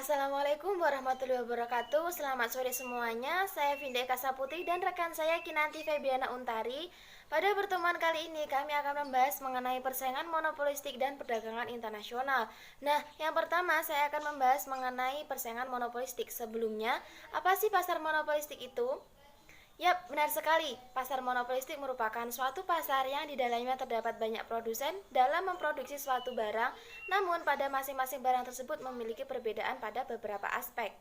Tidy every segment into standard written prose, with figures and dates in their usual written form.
Assalamualaikum warahmatullahi wabarakatuh. Selamat sore semuanya. Saya Vinda Eka Saputi dan rekan saya Kinanti Febiana Untari. Pada pertemuan kali ini kami akan membahas mengenai persaingan monopolistik dan perdagangan internasional. Nah, yang pertama saya akan membahas mengenai persaingan monopolistik. Sebelumnya, apa sih pasar monopolistik itu? Yap, benar sekali. Pasar monopolistik merupakan suatu pasar yang di dalamnya terdapat banyak produsen dalam memproduksi suatu barang, namun pada masing-masing barang tersebut memiliki perbedaan pada beberapa aspek.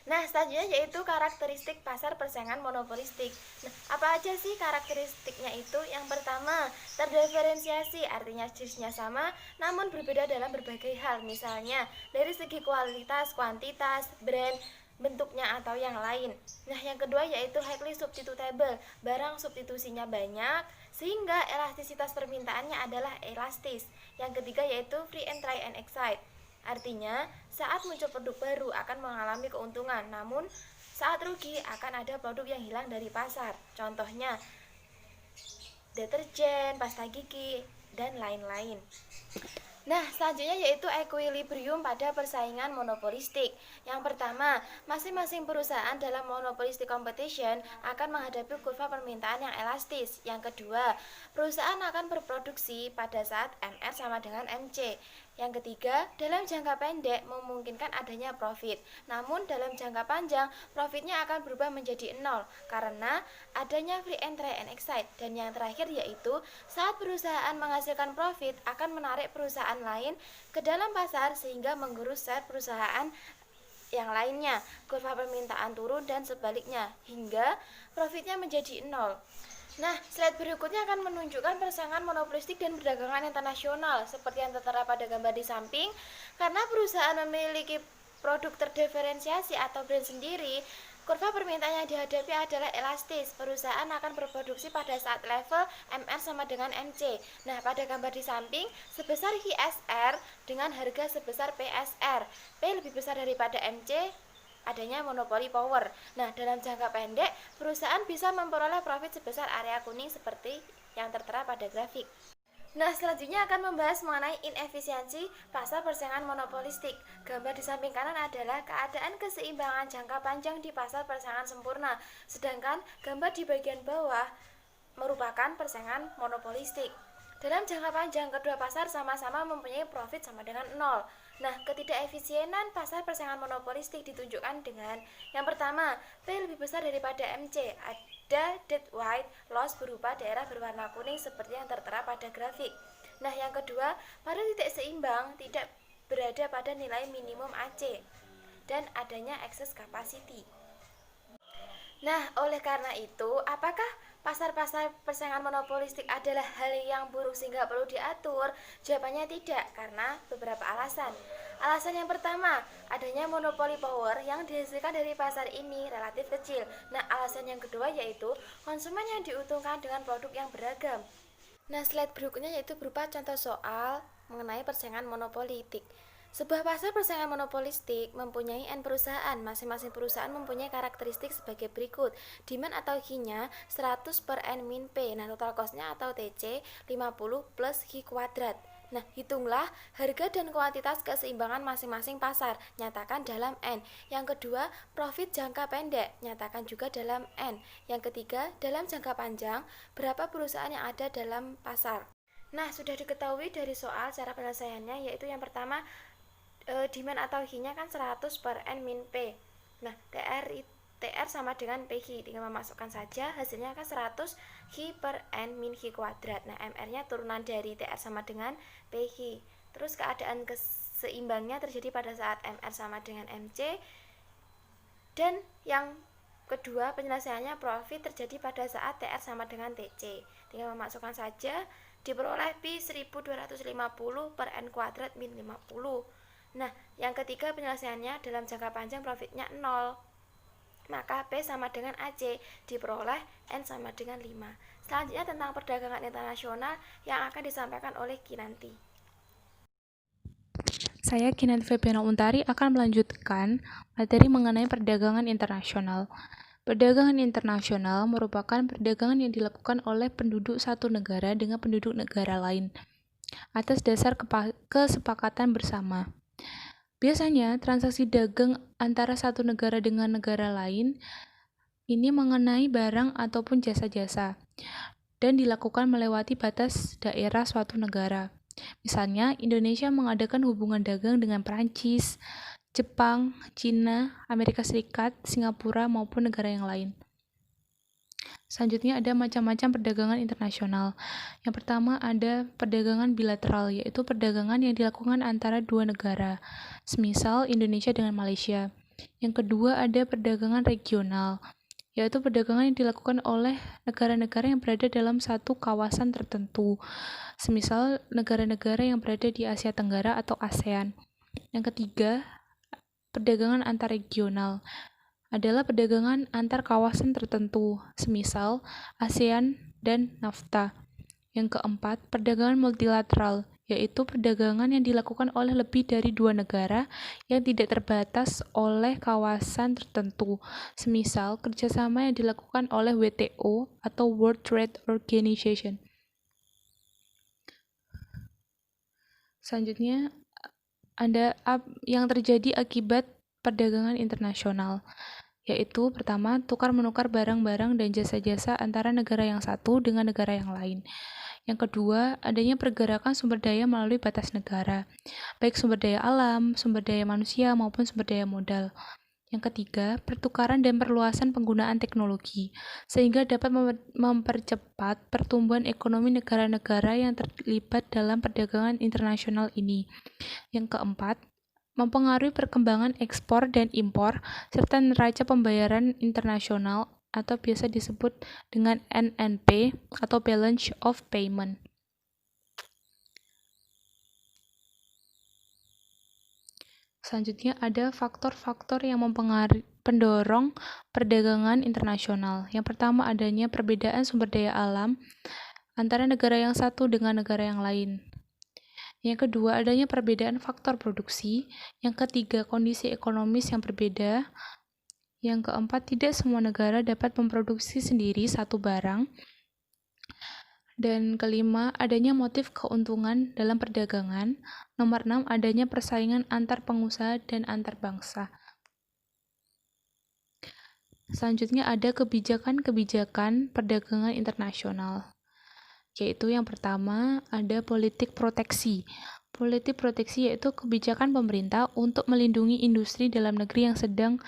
Nah, selanjutnya yaitu karakteristik pasar persaingan monopolistik. Nah, apa aja sih karakteristiknya itu? Yang pertama, terdiferensiasi, artinya jenisnya sama, namun berbeda dalam berbagai hal. Misalnya, dari segi kualitas, kuantitas, brand, bentuknya atau yang lain. Nah, yang kedua yaitu highly substitutable, barang substitusinya banyak, sehingga elastisitas permintaannya adalah elastis. Yang ketiga yaitu free and try and excite. Artinya, saat muncul produk baru akan mengalami keuntungan, namun saat rugi akan ada produk yang hilang dari pasar. Contohnya, deterjen, pasta gigi, dan lain-lain. Nah, selanjutnya yaitu equilibrium pada persaingan monopolistik. Yang pertama, masing-masing perusahaan dalam monopolistic competition akan menghadapi kurva permintaan yang elastis. Yang kedua, perusahaan akan berproduksi pada saat MR sama dengan MC. Yang ketiga, dalam jangka pendek memungkinkan adanya profit. Namun dalam jangka panjang, profitnya akan berubah menjadi nol karena adanya free and try and excite. Dan yang terakhir yaitu saat perusahaan menghasilkan profit akan menarik perusahaan lain ke dalam pasar sehingga menggerus share perusahaan yang lainnya. Kurva permintaan turun dan sebaliknya hingga profitnya menjadi nol. Nah, slide berikutnya akan menunjukkan persaingan monopolistik dan perdagangan internasional seperti yang tertera pada gambar di samping. Karena perusahaan memiliki produk terdiferensiasi atau brand sendiri, kurva permintaan yang dihadapi adalah elastis. Perusahaan akan berproduksi pada saat level MR sama dengan MC. Nah, pada gambar di samping, sebesar HSR dengan harga sebesar PSR. P lebih besar daripada MC, adanya monopoli power. Nah, dalam jangka pendek, perusahaan bisa memperoleh profit sebesar area kuning seperti yang tertera pada grafik. Nah, selanjutnya akan membahas mengenai inefisiensi pasar persaingan monopolistik. Gambar di samping kanan adalah keadaan keseimbangan jangka panjang di pasar persaingan sempurna, sedangkan gambar di bagian bawah merupakan persaingan monopolistik. Dalam jangka panjang, kedua pasar sama-sama mempunyai profit sama dengan nol. Nah, ketidakefisienan pasar persaingan monopolistik ditunjukkan dengan yang pertama, P lebih besar daripada MC. Ada dead white loss berupa daerah berwarna kuning seperti yang tertera pada grafik. Nah, yang kedua, pada titik seimbang tidak berada pada nilai minimum AC dan adanya excess capacity. Nah, oleh karena itu, apakah pasar-pasar persaingan monopolistik adalah hal yang buruk sehingga perlu diatur? Jawabannya tidak, karena beberapa alasan. Alasan yang pertama, adanya monopoli power yang dihasilkan dari pasar ini relatif kecil. Nah, alasan yang kedua yaitu konsumen yang diuntungkan dengan produk yang beragam. Nah, slide berikutnya yaitu berupa contoh soal mengenai persaingan monopolitik. Sebuah pasar persaingan monopolistik mempunyai N perusahaan. Masing-masing perusahaan mempunyai karakteristik sebagai berikut. Demand atau H-nya 100 per N min P. Nah, total cost-nya atau TC 50 plus H kuadrat. Nah, hitunglah harga dan kuantitas keseimbangan masing-masing pasar. Nyatakan dalam N. Yang kedua, profit jangka pendek. Nyatakan juga dalam N. Yang ketiga, dalam jangka panjang, berapa perusahaan yang ada dalam pasar. Nah, sudah diketahui dari soal cara penyelesaiannya, yaitu yang pertama, demand atau H-nya kan 100 per N min P. Nah, TR sama dengan PH. Tinggal memasukkan saja, hasilnya kan 100 H per N min H kuadrat. Nah, MR-nya turunan dari TR sama dengan PH. Terus keadaan keseimbangnya terjadi pada saat MR sama dengan MC. Dan yang kedua, penyelesaiannya profit terjadi pada saat TR sama dengan TC. Tinggal memasukkan saja, diperoleh Pi 1250 per N kuadrat min 50. Nah, yang ketiga penyelesaiannya dalam jangka panjang profitnya 0. Maka P sama dengan AC, diperoleh N sama dengan 5. Selanjutnya tentang perdagangan internasional yang akan disampaikan oleh Kinanti. Saya Kinanti Febiana Untari akan melanjutkan materi mengenai perdagangan internasional. Perdagangan internasional merupakan perdagangan yang dilakukan oleh penduduk satu negara dengan penduduk negara lain atas dasar kesepakatan bersama. Biasanya, transaksi dagang antara satu negara dengan negara lain ini mengenai barang ataupun jasa-jasa dan dilakukan melewati batas daerah suatu negara. Misalnya, Indonesia mengadakan hubungan dagang dengan Perancis, Jepang, Cina, Amerika Serikat, Singapura, maupun negara yang lain. Selanjutnya ada macam-macam perdagangan internasional. Yang pertama ada perdagangan bilateral, yaitu perdagangan yang dilakukan antara dua negara, semisal Indonesia dengan Malaysia. Yang kedua ada perdagangan regional, yaitu perdagangan yang dilakukan oleh negara-negara yang berada dalam satu kawasan tertentu, semisal negara-negara yang berada di Asia Tenggara atau ASEAN. Yang ketiga, perdagangan antarregional adalah perdagangan antar kawasan tertentu, semisal ASEAN dan NAFTA. Yang keempat, perdagangan multilateral, yaitu perdagangan yang dilakukan oleh lebih dari dua negara yang tidak terbatas oleh kawasan tertentu, semisal kerjasama yang dilakukan oleh WTO atau World Trade Organization. Selanjutnya, ada yang terjadi akibat perdagangan internasional, yaitu pertama, tukar-menukar barang-barang dan jasa-jasa antara negara yang satu dengan negara yang lain. Yang kedua, adanya pergerakan sumber daya melalui batas negara, baik sumber daya alam, sumber daya manusia, maupun sumber daya modal. Yang ketiga, pertukaran dan perluasan penggunaan teknologi, sehingga dapat mempercepat pertumbuhan ekonomi negara-negara yang terlibat dalam perdagangan internasional ini. Yang keempat, mempengaruhi perkembangan ekspor dan impor, serta neraca pembayaran internasional atau biasa disebut dengan NNP atau Balance of Payment. Selanjutnya ada faktor-faktor yang pendorong perdagangan internasional. Yang pertama adanya perbedaan sumber daya alam antara negara yang satu dengan negara yang lain. Yang kedua adanya perbedaan faktor produksi. Yang ketiga kondisi ekonomis yang berbeda. Yang keempat tidak semua negara dapat memproduksi sendiri satu barang. Dan kelima, adanya motif keuntungan dalam perdagangan. Nomor 6, adanya persaingan antar pengusaha dan antar bangsa. Selanjutnya ada kebijakan-kebijakan perdagangan internasional. Yaitu yang pertama, ada politik proteksi. Politik proteksi yaitu kebijakan pemerintah untuk melindungi industri dalam negeri yang sedang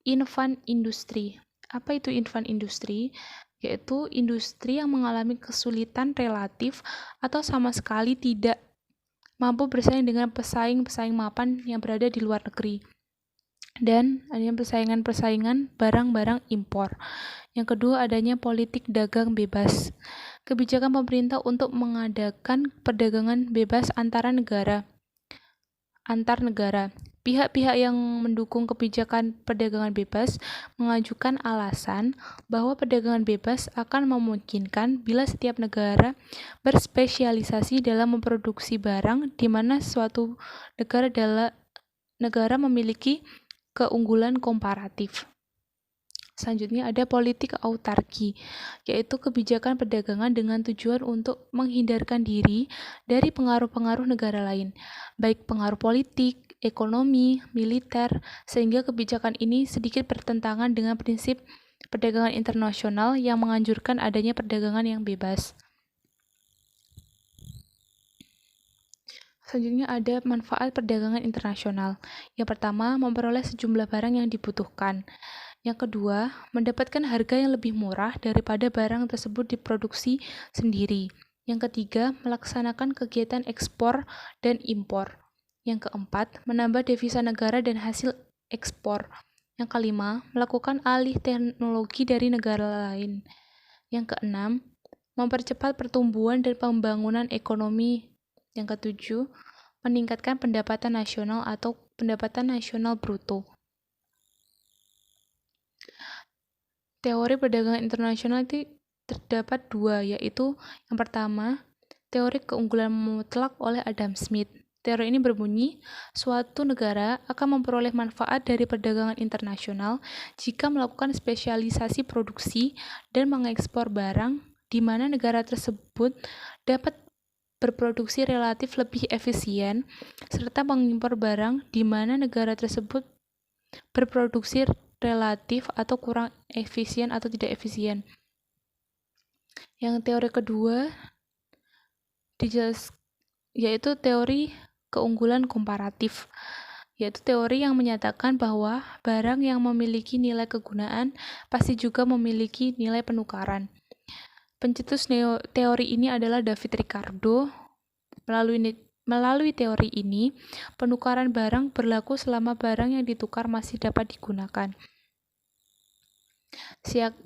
infant industri. Apa itu infant industri? Yaitu industri yang mengalami kesulitan relatif atau sama sekali tidak mampu bersaing dengan pesaing-pesaing mapan yang berada di luar negeri. Dan adanya persaingan-persaingan barang-barang impor. Yang kedua adanya politik dagang bebas. Kebijakan pemerintah untuk mengadakan perdagangan bebas antar negara. Pihak-pihak yang mendukung kebijakan perdagangan bebas mengajukan alasan bahwa perdagangan bebas akan memungkinkan bila setiap negara berspesialisasi dalam memproduksi barang di mana suatu negara memiliki keunggulan komparatif. Selanjutnya ada politik autarki, yaitu kebijakan perdagangan dengan tujuan untuk menghindarkan diri dari pengaruh-pengaruh negara lain, baik pengaruh politik, ekonomi, militer, sehingga kebijakan ini sedikit bertentangan dengan prinsip perdagangan internasional yang menganjurkan adanya perdagangan yang bebas. Selanjutnya ada manfaat perdagangan internasional. Yang pertama, memperoleh sejumlah barang yang dibutuhkan. Yang kedua, mendapatkan harga yang lebih murah daripada barang tersebut diproduksi sendiri. Yang ketiga, melaksanakan kegiatan ekspor dan impor. Yang keempat, menambah devisa negara dan hasil ekspor. Yang kelima, melakukan alih teknologi dari negara lain. Yang keenam, mempercepat pertumbuhan dan pembangunan ekonomi. Yang ketujuh, meningkatkan pendapatan nasional atau pendapatan nasional bruto. Teori perdagangan internasional itu terdapat dua, yaitu yang pertama, teori keunggulan mutlak oleh Adam Smith. Teori ini berbunyi, suatu negara akan memperoleh manfaat dari perdagangan internasional jika melakukan spesialisasi produksi dan mengekspor barang di mana negara tersebut dapat berproduksi relatif lebih efisien, serta mengimpor barang di mana negara tersebut berproduksi relatif atau kurang efisien atau tidak efisien. Yang teori kedua yaitu teori keunggulan komparatif, yaitu teori yang menyatakan bahwa barang yang memiliki nilai kegunaan pasti juga memiliki nilai penukaran. Pencetus teori ini adalah David Ricardo. Melalui teori ini, penukaran barang berlaku selama barang yang ditukar masih dapat digunakan.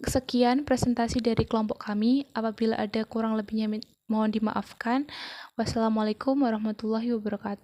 Sekian presentasi dari kelompok kami. Apabila ada kurang lebihnya mohon dimaafkan. Wassalamualaikum warahmatullahi wabarakatuh.